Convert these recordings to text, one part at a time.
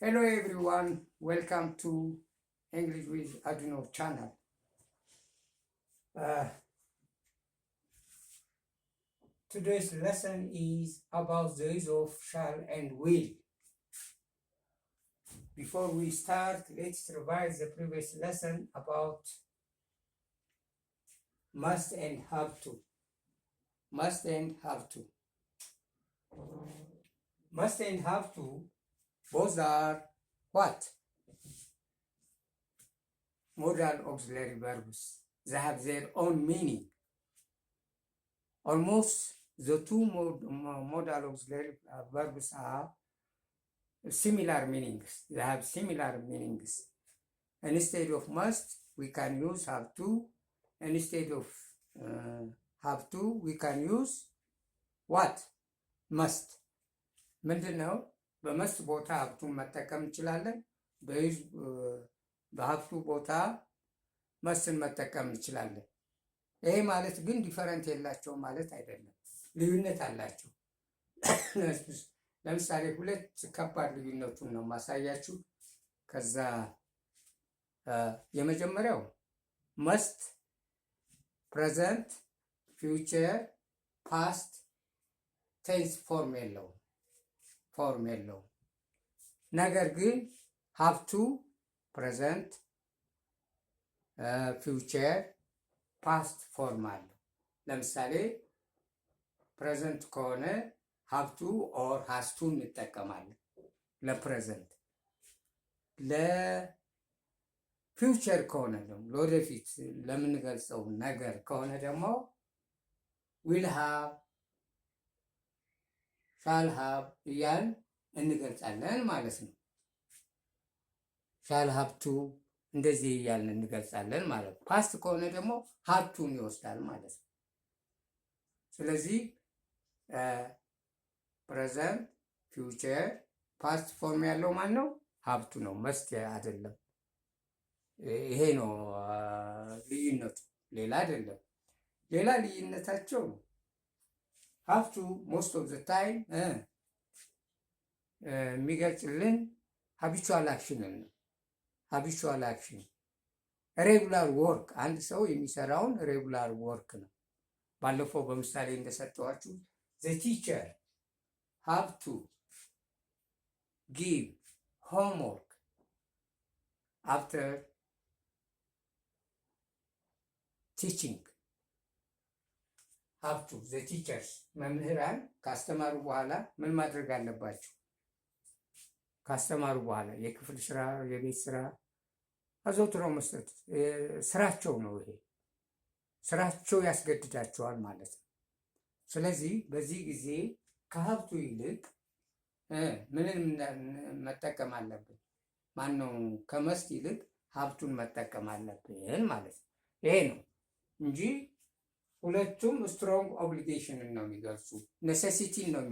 Hello everyone, welcome to English with Arduino channel. Today's lesson is about the use of shall and will. Before we start, let's revise the previous lesson about must and have to. Must and have to. Must and have to, both are what? Modal auxiliary verbs. They have their own meaning. Almost the two modal auxiliary verbs are similar meanings. They have similar meanings. And instead of must, we can use have to. And instead of have to, we can use what? Must. ምንድን ነው? በመስት ቦታ ሀብቱን መጠቀም እንችላለን። በሀብቱ ቦታ መስትን መጠቀም እንችላለን። ይሄ ማለት ግን ዲፈረንት የላቸው ማለት አይደለም። ልዩነት አላቸው። ለምሳሌ ሁለት ከባድ ልዩነቱን ነው ማሳያችሁ። ከዛ የመጀመሪያው መስት ፕሬዘንት፣ ፊውቸር፣ ፓስት ቴንስ ፎርም የለውም። ነገር ግን ሀብቱ ፕሬዘንት፣ ፊውቸር፣ ፓስት ፎርም አለው። ለምሳሌ ፕሬዘንት ከሆነ ሀብቱ ኦር ሀስቱ እንጠቀማለን ለፕሬዘንት። ለፊውቸር ከሆነ ደግሞ ለወደፊት ለምንገልጸው ነገር ከሆነ ደግሞ ዊል ሃብ፣ ሻል ሃብ እያል እንገልጻለን ማለት ነው። ሻል ሀብቱ እንደዚህ እያልን እንገልጻለን ማለት ነው። ፓስት ከሆነ ደግሞ ሀብቱን ይወስዳል ማለት ነው። ስለዚህ ፕሬዘንት፣ ፊውቸር፣ ፓስት ፎርም ያለው ማን ነው? ሀብቱ ነው፣ መስት አይደለም። ይሄ ነው ልዩነቱ፣ ሌላ አይደለም። ሌላ ልዩነታቸው ሀብቱ ሞስት ኦፍ ዘ ታይም የሚገልጽልን ሀቢቹዋል አክሽንን ነው። ሀቢቹዋል አክሽን ሬጉላር ወርክ፣ አንድ ሰው የሚሰራውን ሬጉላር ወርክ ነው። ባለፈው በምሳሌ እንደሰጠኋችሁ ዘ ቲቸር have to give homework after teaching. have to the teachers መምህራን ካስተማሩ በኋላ ምን ማድረግ አለባቸው? ካስተማሩ በኋላ የክፍል ስራ፣ የቤት ስራ አዘውትረው መስጠት ስራቸው ነው። ይሄ ስራቸው ያስገድዳቸዋል ማለት ነው። ስለዚህ በዚህ ጊዜ ከሀብቱ ይልቅ ምንን መጠቀም አለብን? ማነው? ከመስት ይልቅ ሀብቱን መጠቀም አለብን ማለት ነው። ይሄ ነው እንጂ ሁለቱም ስትሮንግ ኦብሊጌሽንን ነው የሚገልጹ፣ ኔሴሲቲን ነው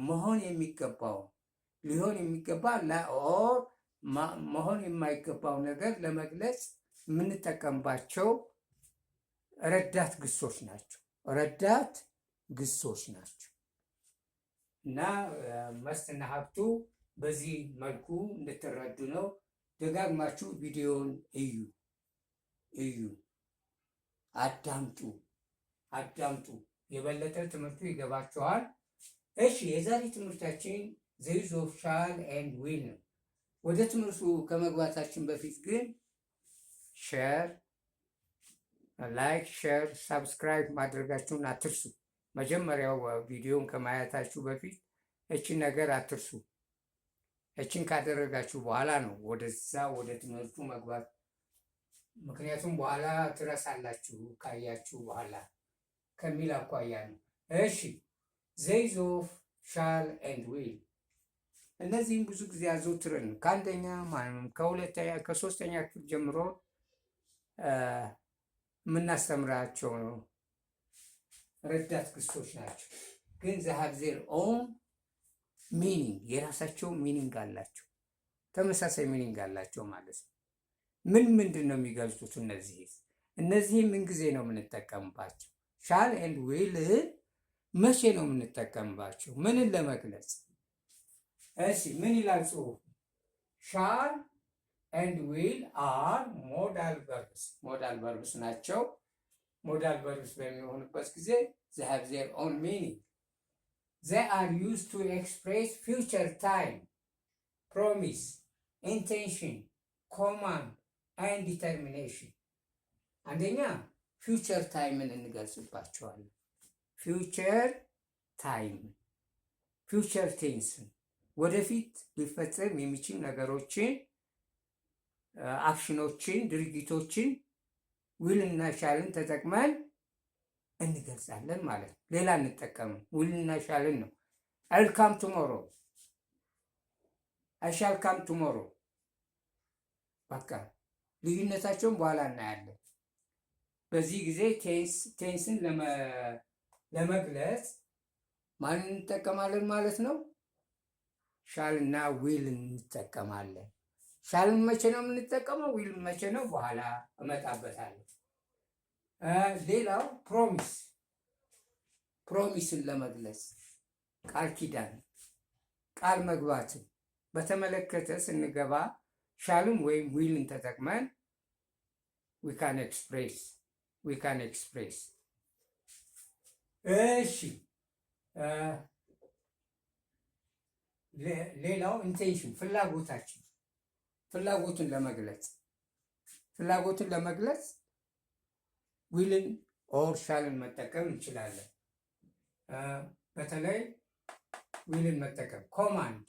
መሆን የሚገባው ሊሆን የሚገባ ኦር መሆን የማይገባው ነገር ለመግለጽ የምንጠቀምባቸው ረዳት ግሶች ናቸው። እና መስትና ሀብቱ በዚህ መልኩ እንድትረዱ ነው። ደጋግማችሁ ቪዲዮን እዩ፣ አዳምጡ። የበለጠ ትምህርቱ ይገባችኋል። እሺ፣ የዛሬ ትምህርታችን ዘ ዩዝ ኦፍ ሻል ኤንድ ዊል ነው። ወደ ትምህርቱ ከመግባታችን በፊት ግን ላይክ፣ ሼር፣ ሳብስክራይብ ማድረጋችሁን አትርሱ። መጀመሪያው ቪዲዮን ከማየታችሁ በፊት እችን ነገር አትርሱ። እችን ካደረጋችሁ በኋላ ነው ወደ ትምህርቱ መግባት። ምክንያቱም በኋላ ትረሳላችሁ ካያችሁ በኋላ ከሚል አኳያ ነው። እሺ፣ ዘ ዩዝ ኦፍ ሻል ኤንድ ዊል፣ እነዚህም ብዙ ጊዜ አዘውትረን ከአንደኛ ከሁለተኛ ከሶስተኛ ክፍል ጀምሮ የምናስተምራቸው ነው። ረዳት ግሶች ናቸው። ግን they have their own meaning፣ የራሳቸው ሚኒንግ አላቸው፣ ተመሳሳይ ሚኒንግ አላቸው ማለት ነው። ምንድን ነው የሚገልጹት? እነዚህ ምን ጊዜ ነው የምንጠቀምባቸው? ሻል ኤንድ ዊል መቼ ነው የምንጠቀምባቸው? ምንን ለመግለጽ? እሺ ምን ይላል ጽሁፍ? ሻል ኤንድ ዊል አር ሞዳል ቨርብስ። ሞዳል ቨርብስ ናቸው። ሞዳል ቨርብስ በሚሆኑበት ጊዜ they have their own meaning. They are used to express future time, promise, intention, command and determination. አንደኛ ፊውቸር ታይምን እንገልጽባቸዋለን። ፊውቸር ታይም፣ ፊውቸር ቴንስን ወደፊት ሊፈጸም የሚችል ነገሮችን፣ አክሽኖችን፣ ድርጊቶችን ዊልና ሻልን ተጠቅመን እንገልጻለን ማለት ነው። ሌላ እንጠቀምም፣ ዊልና ሻልን ነው። አይል ካም ቱሞሮ፣ አይ ሻል ካም ቱሞሮ። በቃ ልዩነታቸውን በኋላ እናያለን። በዚህ ጊዜ ቴንስን ለመግለጽ ማንን እንጠቀማለን ማለት ነው? ሻልና ዊል እንጠቀማለን። ሻልን መቼ ነው የምንጠቀመው? ዊል መቼ ነው? በኋላ እመጣበታለሁ። ሌላው ፕሮሚስን ለመግለጽ ቃል ኪዳን፣ ቃል መግባትን በተመለከተ ስንገባ ሻልን ወይም ዊልን ተጠቅመን we can express። እሺ ሌላው ኢንቴንሽን፣ ፍላጎትን ለመግለጽ ዊልን ኦር ሻልን መጠቀም እንችላለን። በተለይ ዊልን መጠቀም ኮማንድ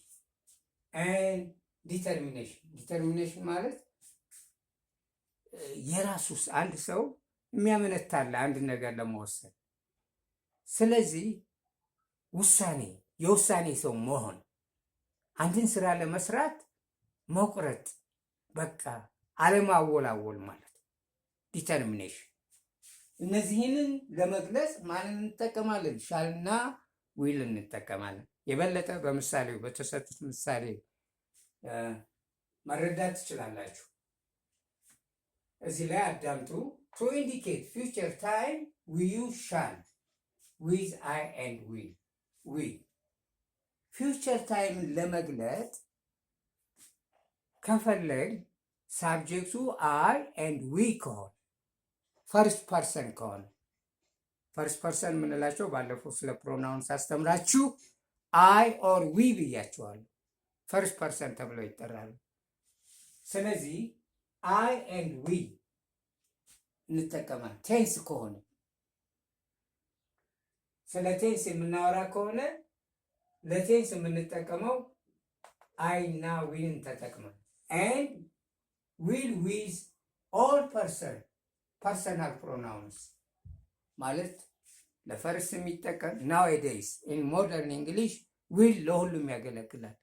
ኤንድ ዲተርሚኔሽን ማለት የራሱስ አንድ ሰው የሚያመነታለ አንድ ነገር ለመወሰን፣ ስለዚህ የውሳኔ ሰው መሆን፣ አንድን ስራ ለመስራት መቁረጥ፣ በቃ አለማወላወል ማለት ዲተርሚኔሽን። እነዚህንን ለመግለጽ ማንን እንጠቀማለን? ሻልና ዊል እንጠቀማለን። የበለጠ በምሳሌው በተሰጡት ምሳሌ መረዳት ትችላላችሁ። እዚህ ላይ አዳምጡ። to indicate future time we use shall with I and we future time ለመግለጥ ከፈለግ ሳብጀክቱ I and we ከሆነ ፈርስት ፐርሰን ከሆነ ፈርስት ፐርሰን የምንላቸው ባለፈው ስለ ፕሮናውንስ አስተምራችሁ I or we ብያቸዋለሁ። ፈርስት ፐርሰን ተብለው ይጠራሉ። ስለዚህ I and we እንጠቀማለን። ቴንስ ከሆነ ስለ ቴንስ የምናወራ ከሆነ ለቴንስ የምንጠቀመው አይ እና ዊልን ተጠቅመን and will with all personal pronouns ማለት ለፈርስ የሚጠቀም nowadays in modern English will ለሁሉም ያገለግላል።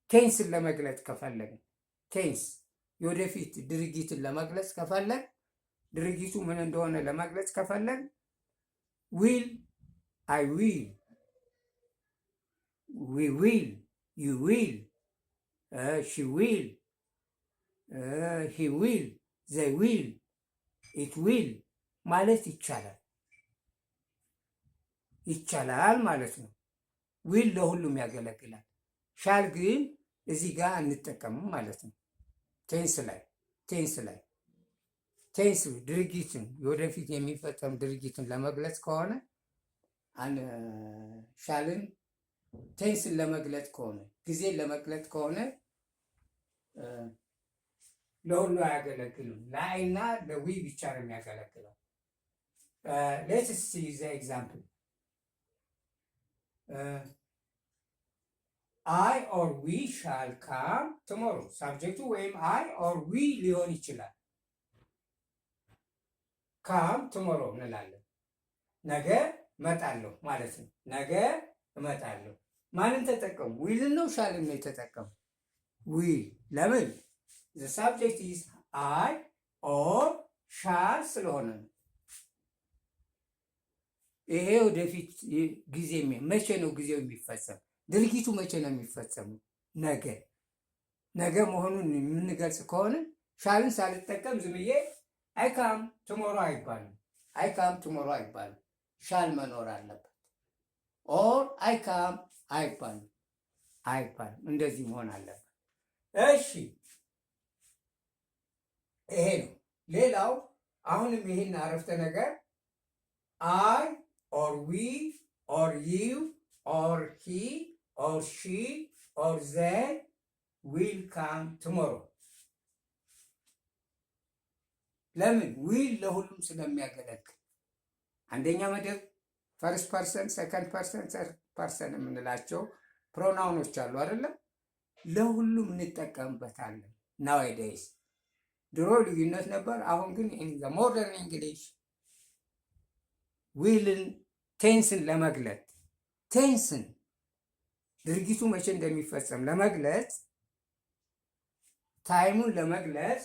ቴንስን ለመግለጽ ከፈለግን ቴንስ የወደፊት ድርጊትን ለመግለጽ ከፈለግ ድርጊቱ ምን እንደሆነ ለመግለጽ ከፈለግ will I will we will you will she will he will they will it will ማለት ይቻላል ማለት ነው። ዊል ለሁሉም ያገለግላል። ሻል ግን እዚህ ጋር እንጠቀምም ማለት ነው። ቴንስ ድርጊትን የወደፊት የሚፈጸም ድርጊትን ለመግለጽ ከሆነ ሻልን ቴንስን ለመግለጽ ከሆነ ጊዜን ለመግለጽ ከሆነ ለሁሉ አያገለግልም። ለአይና ለዊ ብቻ ነው የሚያገለግለው። ሌትስ ሲ ዘ ኤግዛምፕል አይ ኦር ዊ ሻል ካም ቱሞሮ። ሳብጀክቱ ወይም አይ ኦር ዊ ሊሆን ይችላል። ካም ቱሞሮ እንላለን። ነገ እመጣለሁ ማለት ነው። ነገ እመጣለሁ። ማንን ተጠቀሙ? ዊልን ነው ሻልን ነው የተጠቀሙ? ዊል። ለምን? the subject is I or shall ስለሆነ ነው። ይሄ ወደፊት ጊዜ መቼ ነው ጊዜው የሚፈጸም? ድርጊቱ መቼ ነው የሚፈጸመው? ነገ መሆኑን የምንገልጽ ከሆነ ሻልን ሳልጠቀም ዝም ብዬ አይ ካም ቱሞሮ አይባልም። ሻል መኖር አለበት። ኦር አይ ካም አይባልም። እንደዚህ መሆን አለበት። እሺ ይሄ ነው። ሌላው አሁንም ይሄን አረፍተ ነገር አይ ኦር ዊ ኦር ዩ ኦር ሂ ኦር ሺ ኦር ዘይ ዊል ካም ቱሞሮ። ለምን? ዊል ለሁሉም ስለሚያገለግል አንደኛ መደብ ፈርስት ፐርሰን፣ ሰከንድ ፐርሰን፣ ሰርድ ፐርሰን የምንላቸው ፕሮናውኖች አሉ አይደለም? ለሁሉም እንጠቀምበታለን። ናዋይዴይስ ድሮ ልዩነት ነበር። አሁን ግን ኢን ዘ ሞደርን እንግሊሽ ዊልን ቴንስን ለመግለጥ ቴንስን ድርጊቱ መቼ እንደሚፈጸም ለመግለጽ ታይሙን ለመግለጽ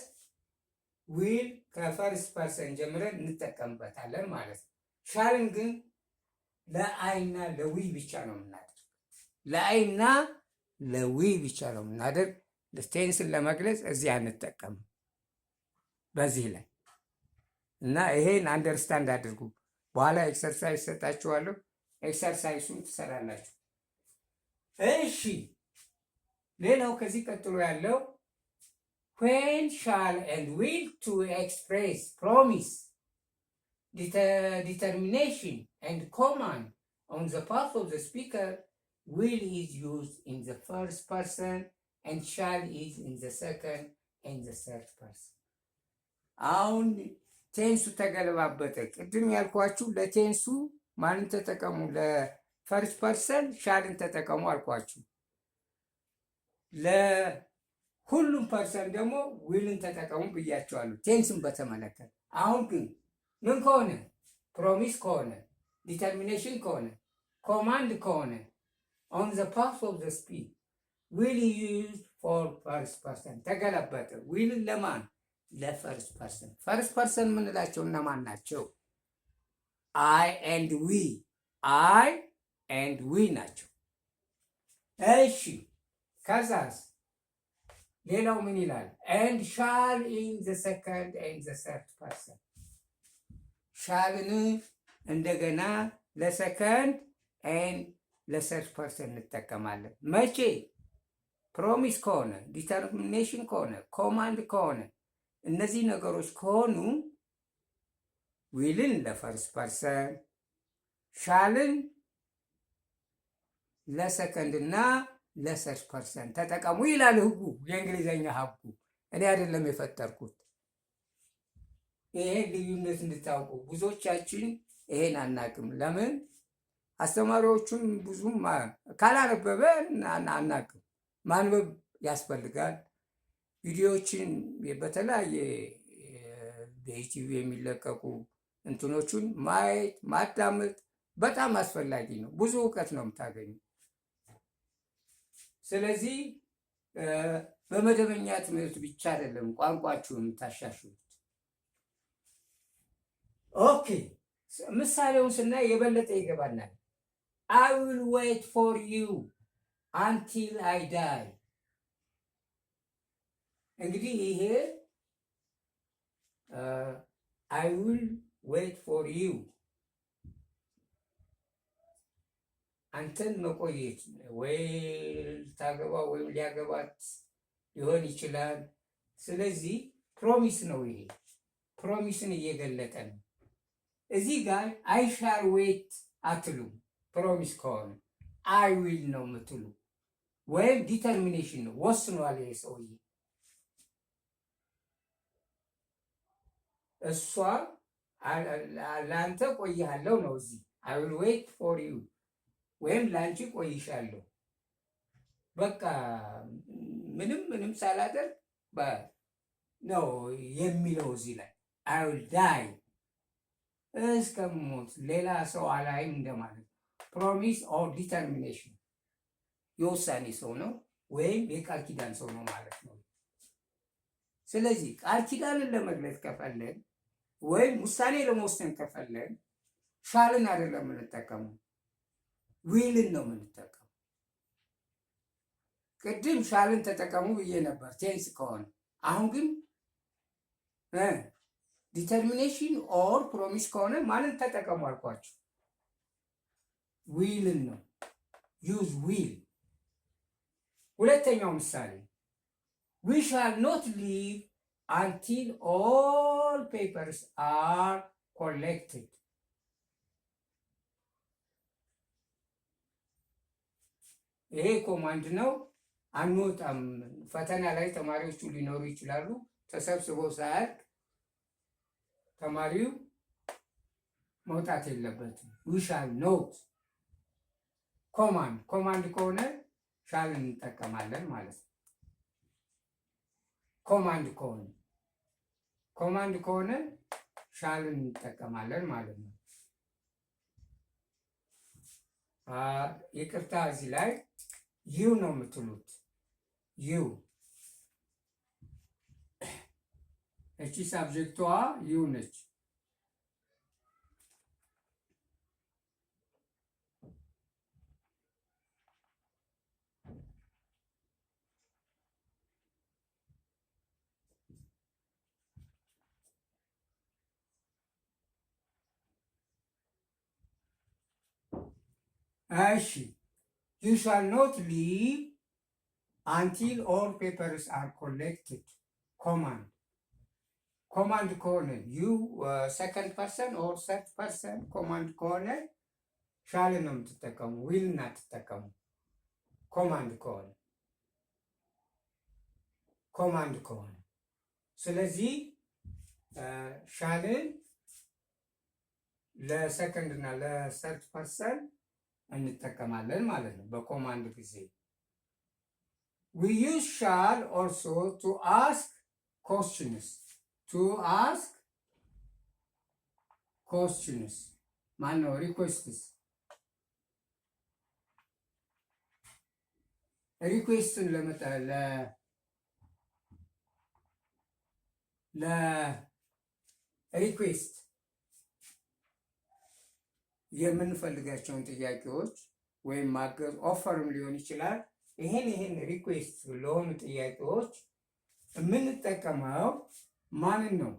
ዊል ከፈርስት ፐርሰን ጀምረን እንጠቀምበታለን ማለት ነው። ሻልን ግን ለአይና ለዊ ብቻ ነው የምናደርግ። ለአይና ለዊ ብቻ ነው የምናደርግ። ቴንስን ለመግለጽ እዚህ አንጠቀም በዚህ ላይ እና ይሄን አንደርስታንድ አድርጉ። በኋላ ኤክሰርሳይዝ ሰጣችኋለሁ። ኤክሰርሳይሱን ትሰራላችሁ። እሺ፣ ሌላው ከዚህ ቀጥሎ ያለው when shall and will to express promise, determination and command on the part of the speaker. Will is used in the first person and shall is in the second and the third person. አሁን ቴንሱ ተገለባበጠ። ቅድም ያልኳችሁ ለቴንሱ ማንን ተጠቀሙ? ለፈርስት ፐርሰን ሻልን ተጠቀሙ አልኳችሁ። ለሁሉም ፐርሰን ደግሞ ዊልን ተጠቀሙ ብያቸዋለሁ ቴንስን በተመለከተ። አሁን ግን ምን ከሆነ ፕሮሚስ ከሆነ ዲተርሚኔሽን ከሆነ ኮማንድ ከሆነ on the part of the speech will used for first person ተገለበጠ። ዊልን ለማን? ለፈርስት ፐርሰን። ፈርስት ፐርሰን የምንላቸው እነማን ናቸው? አይ ኤንድ ዊ፣ አይ ኤንድ ዊ ናቸው። እሺ፣ ከዛስ ሌላው ምን ይላል? ኤንድ ሻል ኢን ዘ ሰከንድ ኤንድ ዘ ሰርድ ፐርሰን። ሻልን እንደገና ለሰከንድ ኤንድ ለሰርድ ፐርሰን እንጠቀማለን። መቼ? ፕሮሚስ ከሆነ ዲተርሚኔሽን ከሆነ ኮማንድ ከሆነ እነዚህ ነገሮች ከሆኑ ዊልን ለፈርስት ፐርሰን ሻልን ለሰከንድ እና ለሰርድ ፐርሰን ተጠቀሙ ይላል ህጉ፣ የእንግሊዘኛ ህጉ። እኔ አይደለም የፈጠርኩት። ይሄን ልዩነት እንድታውቁ። ብዙዎቻችን ይሄን አናቅም። ለምን? አስተማሪዎቹን ብዙም ካላነበበ አናቅም። ማንበብ ያስፈልጋል። ቪዲዮዎችን በተለያየ በዩቲዩብ የሚለቀቁ እንትኖቹን ማየት ማዳመጥ በጣም አስፈላጊ ነው። ብዙ እውቀት ነው የምታገኙ። ስለዚህ በመደበኛ ትምህርት ብቻ አይደለም ቋንቋችሁን የምታሻሽሉት። ኦኬ፣ ምሳሌውን ስናይ የበለጠ ይገባናል። I will wait for you until I die። እንግዲህ ይሄ I will wait for you አንተን መቆየት ወይ ታገባ ወይም ሊያገባት ሊሆን ይችላል። ስለዚህ ፕሮሚስ ነው። ይሄ ፕሮሚስን እየገለጠ ነው። እዚህ ጋር አይ ሻል ዌት አትሉ። ፕሮሚስ ከሆነ አይ ዊል ነው የምትሉ፣ ወይም ዲተርሚኔሽን ነው፣ ወስኗል ይሄ ሰውዬ። እሷ ለአንተ ቆይሃለሁ ነው እዚህ አይ ዊል ዌት ፎር ዩ ወይም ለአንቺ ቆይሻለሁ። በቃ ምንም ሳላደርግ ነው የሚለው እዚህ ላይ አይ ዊል ዳይ እስከሞት ሌላ ሰው አላይም እንደማለት። ፕሮሚስ ኦር ዲተርሚኔሽን የውሳኔ ሰው ነው ወይም የቃል ኪዳን ሰው ነው ማለት ነው። ስለዚህ ቃል ኪዳንን ለመግለጽ ከፈለን ወይም ውሳኔ ለመወሰን ከፈለን ሻልን አይደለም የምንጠቀመው፣ ዊልን ነው የምንጠቀሙ። ቅድም ሻልን ተጠቀሙ ብዬ ነበር ቴንስ ከሆነ። አሁን ግን ዲተርሚኔሽን ኦር ፕሮሚስ ከሆነ ማንን ተጠቀሙ አልኳችሁ? ዊልን ነው። ዩዝ ዊል። ሁለተኛው ምሳሌ we shall not leave until all papers are collected. ይሄ ኮማንድ ነው። አንወጣም። ፈተና ላይ ተማሪዎቹ ሊኖሩ ይችላሉ። ተሰብስበው ሳያልቅ ተማሪው መውጣት የለበትም። we shall not ኮማንድ ከሆነ ሻል እንጠቀማለን ማለት ነው። ኮማንድ ከሆነ ሻል እንጠቀማለን ማለት ነው። ይቅርታ እዚህ ላይ ዩ ነው የምትሉት። ዩ እቺ ሳብጀክቷ ዩ ነች። እሺ you shall not leave until all papers are collected. ኮማንድ ከሆነ ዩ ሰከንድ ፐርሰን ኦር ሰርድ ፐርሰን ኮማንድ ከሆነ ሻል ነው የምትጠቀሙ፣ ዊል እና ትጠቀሙ። ኮማንድ ከሆነ ስለዚህ ሻልን ለሰከንድ እና ለሰርድ ፐርሰን እንጠቀማለን ማለት ነው በኮማንድ ጊዜ። we use shall also to ask questions ማነው ሪኩዌስትስ ሪኩዌስትን ለሪኩዌስት የምንፈልጋቸውን ጥያቄዎች ወይም ማገዝ ኦፈርም ሊሆን ይችላል። ይሄን ሪኩዌስት ለሆኑ ጥያቄዎች የምንጠቀመው ማንን ነው?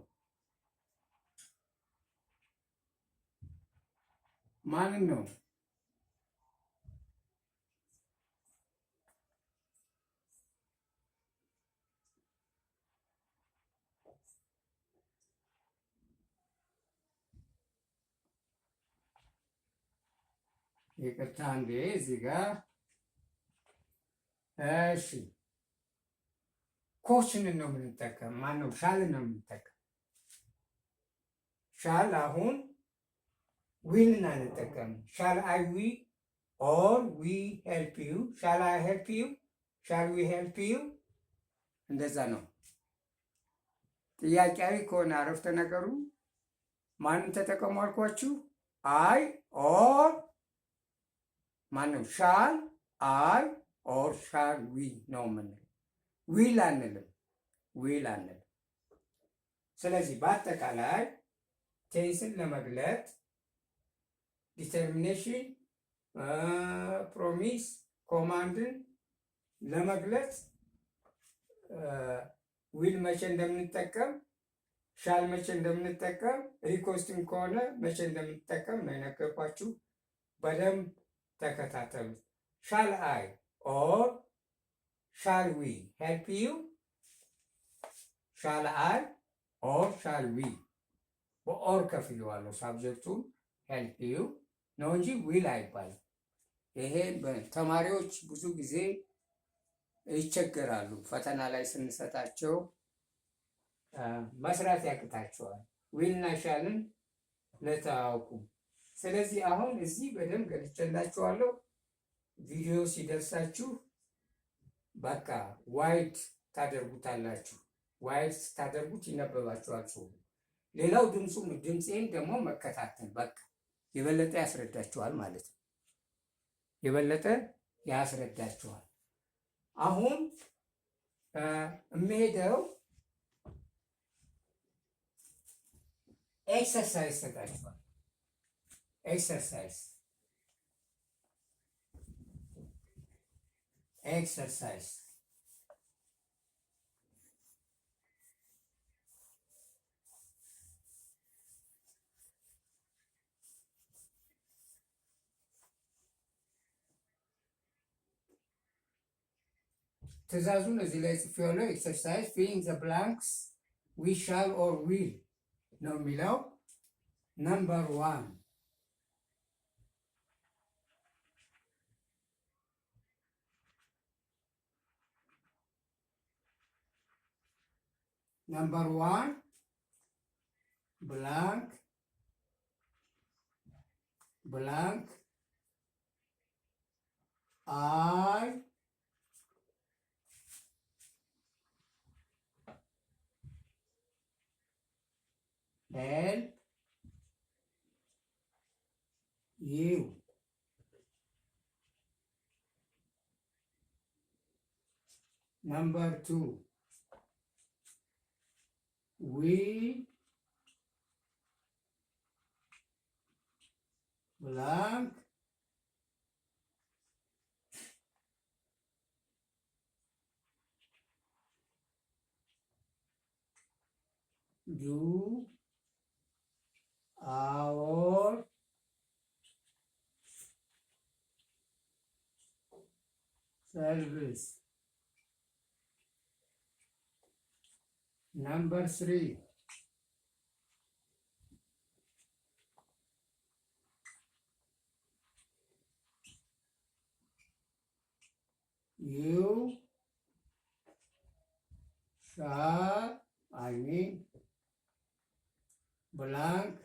ይቅርታ እንዴ እዚህ ጋር እሺ፣ ኮሽንን ነው የምንጠቀም። ማነው ሻልን ነው የምንጠቀም። ሻል አሁን ዊልን አንጠቀም። ሻል አይ ዊ ኦር ዊ ሄልፕ ዩ፣ ሻል አይ ሄልፕ ዩ፣ ሻል ዊ ሄልፕ ዩ፣ እንደዛ ነው። ጥያቄያዊ ከሆነ አረፍተ ነገሩ ማንን ተጠቀሙ አልኳችሁ? አይ ኦር ማነው ሻል አይ ኦር ሻል ዊ ነው የምንለው። ዊል አንልም። ስለዚህ በአጠቃላይ ቴንስን ለመግለጥ ዲተርሚኔሽን፣ ፕሮሚስ፣ ኮማንድን ለመግለጽ ዊል መቼ እንደምንጠቀም፣ ሻል መቼ እንደምንጠቀም፣ ሪኮስቲንግ ከሆነ መቼ እንደምንጠቀም ነው የነገርኳችሁ። በደንብ ተከታተሉ። ሻል አይ ኦር ሻል ዊ ሄልፕ ዩ፣ ሻል አይ ኦር ሻል ዊ በኦር ከፍየዋለሁ። ሳብጀክቱን ሄልፕ ዩ ነው እንጂ ዊል አይባልም። ይሄ ተማሪዎች ብዙ ጊዜ ይቸገራሉ። ፈተና ላይ ስንሰጣቸው መስራት ያቅታቸዋል ዊልና ሻልን ለታውቁ። ስለዚህ አሁን እዚህ በደንብ ገልጬላችኋለሁ። ቪዲዮ ሲደርሳችሁ በቃ ዋይድ ታደርጉታላችሁ። ዋይድ ታደርጉት ይነበባችኋል ጽሁፉ። ሌላው ድምፄን ደግሞ መከታተል በቃ የበለጠ ያስረዳችኋል ማለት ነው። የበለጠ ያስረዳችኋል። አሁን የምሄደው ኤክሰርሳይዝ ሰጣችኋል። ኤክሰርሳይዝ ትእዛዙን እዚህ ላይ ጽፌዋለሁ። ኤክሰርሳይዝ ፊሊንግ ዘ ብላንክስ ዊ ሻል ኦር ዊል ነው የሚለው። ነምበር ዋን ነምበር ዋን ብላንክ ብላንክ አይ help you. Number two, we blank do our service. Number three, you shall, I mean, blank,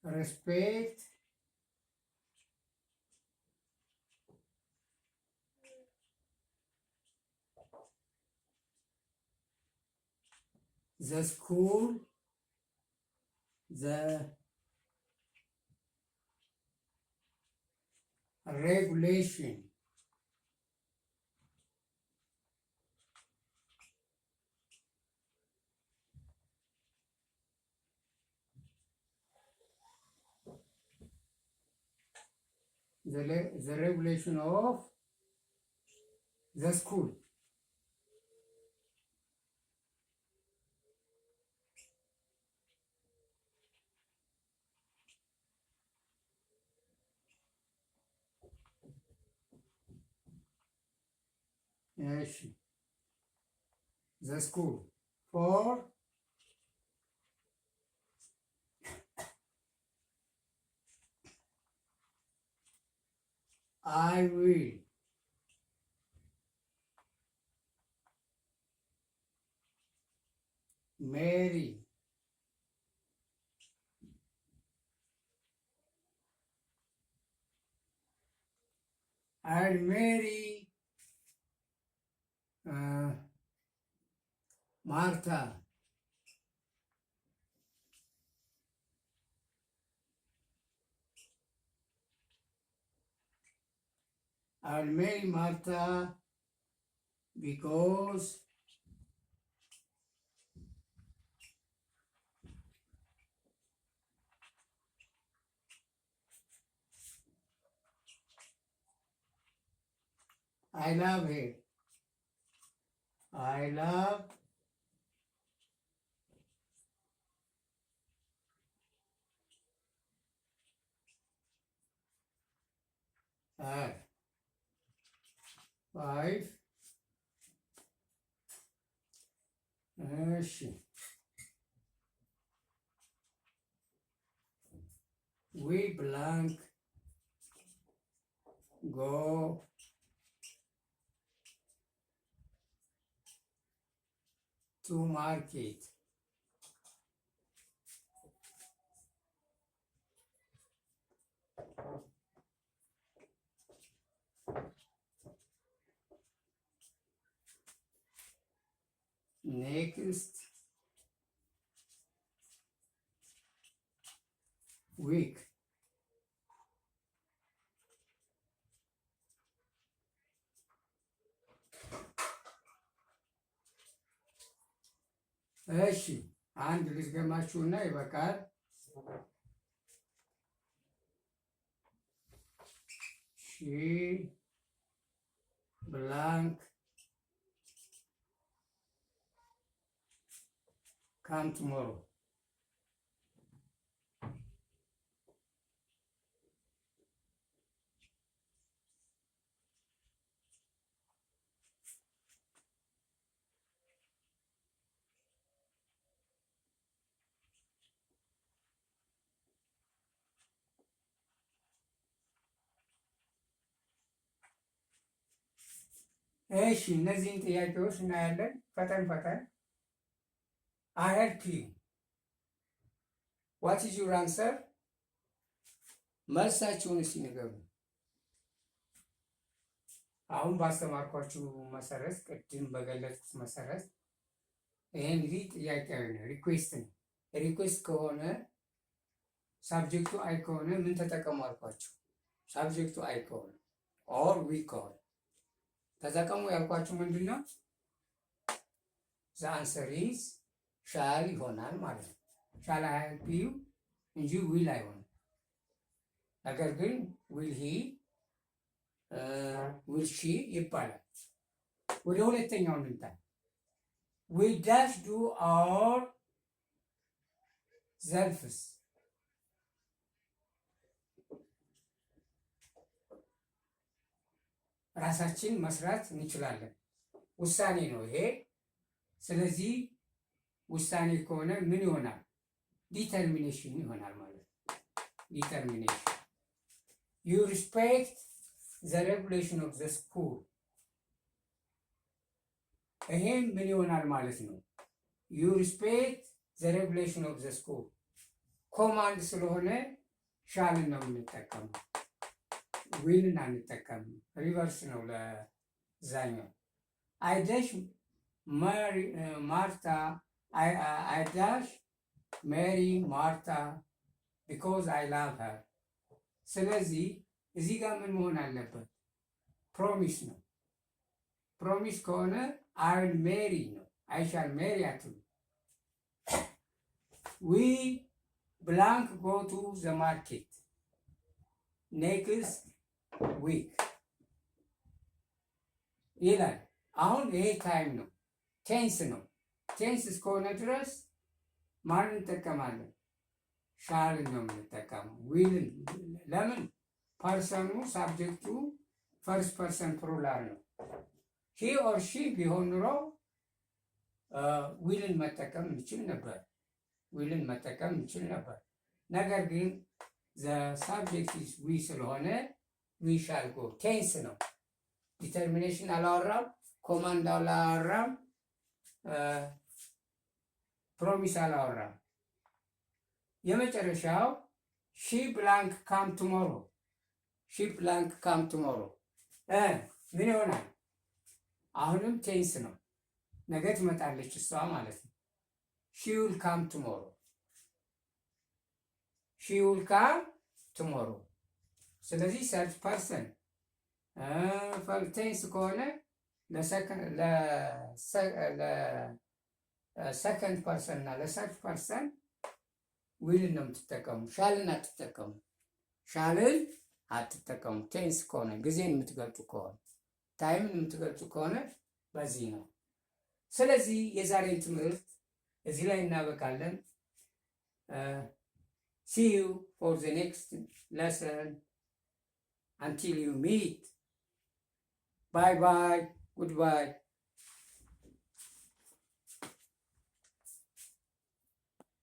respect the school, the regulation. The regulation of the school. Yes, the school. For I will marry I'll marry Martha. I'll marry Martha because I love her. I love her. 5. እሺ we blank go to market. Next week. እሺ አንድ ልድገማችሁና ይበቃል። ሺ ብላንክ come tomorrow. እሺ እነዚህን ጥያቄዎች እናያለን። ፈጠን ፈጠን። አይ ሄልፕ ዩ ዋት ኢዝ ዩር አንሰር? መልሳችሁን እስቲ ንገሩ። አሁን ባስተማርኳችሁ መሰረት ቅድም በገለጽኩት መሰረት ይሄ እንግዲህ ጥያቄያዊ ነው፣ ሪኩዌስት ነው። ሪኩዌስት ከሆነ ሳብጀክቱ አይ ከሆነ ምን ተጠቀሙ አልኳችሁ? ሳብጀክቱ አይ ከሆነ ኦር ዊ ከሆነ ተጠቀሙ ያልኳችሁ ምንድን ነው? ዘ አንሰር ኢዝ ሻል ይሆናል ማለት ነው። ሻል ሄልፕ ዩ እንጂ ዊል አይሆንም። ነገር ግን ዊል ሂ ዊል ሺ ይባላል። ወደ ሁለተኛው እንምጣ። ዊ ዳሽ ዱ አወር ዘልፍስ ራሳችን መስራት እንችላለን። ውሳኔ ነው ይሄ። ስለዚህ ውሳኔ ከሆነ ምን ይሆናል? ዲተርሚኔሽን ይሆናል ማለት ነው። ዲተርሚኔሽን ዩ ሪስፔክት ዘ ሬጉሌሽን ኦፍ ዘ ስኩል። ይሄም ምን ይሆናል ማለት ነው? ዩ ሪስፔክት ዘ ሬጉሌሽን ኦፍ ዘ ስኩል። ኮማንድ ስለሆነ ሻልን ነው የምንጠቀመው፣ ዊልን አንጠቀምም። ሪቨርስ ነው ለዛኛው። አይ ዳሽ ማርታ አይ ዳሽ ሜሪ ማርታ ቢኮዝ አይ ላቭ ሀር። ስለዚህ እዚህ ጋር ምን መሆን አለበት? ፕሮሚስ ነው። ፕሮሚስ ከሆነ አይል ሜሪ ነው። አይሻል ሜሪ አትሉ። ዊ ብላንክ ጎ ቱ ዘ ማርኬት ኔክስት ዊክ ይላል። አሁን ይሄ ታይም ነው፣ ቴንስ ነው። ቴንስ እስከሆነ ድረስ ማን እንጠቀማለን? ሻልን ነው የምንጠቀመው፣ ዊልን። ለምን? ፐርሰኑ ሳብጀክቱ ፈርስት ፐርሰን ፕሉራል ነው። ሂ ኦር ሺ ቢሆን ኑሮ ዊልን መጠቀም እንችል ነበር፣ ዊልን መጠቀም እንችል ነበር። ነገር ግን ዘ ሳብጀክት ኢዝ ዊ ስለሆነ ዊ ሻል ጎ። ቴንስ ነው። ዲተርሚኔሽን አላወራም፣ ኮማንድ አላወራም፣ ፕሮሚስ አላወራም። የመጨረሻው ሺ ብላንክ ካም ቱሞሮ። ሺ ብላንክ ካም ቱሞሮ ምን ይሆናል? አሁንም ቴንስ ነው። ነገ ትመጣለች እሷ ማለት ነው። ሺ ዊል ካም ቱሞሮ። ሺ ዊል ካም ቱሞሮ። ስለዚህ ሰርድ ፐርሰን ቴንስ ከሆነ ለሰከንድ ፐርሰን እና ለሰርድ ፐርሰን ዊልን ነው የምትጠቀሙ፣ ሻልን አትጠቀሙ። ሻልን አትጠቀሙ ቴንስ ከሆነ ጊዜን የምትገልጹ ከሆነ ታይምን የምትገልጹ ከሆነ በዚህ ነው። ስለዚህ የዛሬን ትምህርት እዚህ ላይ እናበቃለን። see you for the next lesson. Until you meet. Bye bye. Goodbye.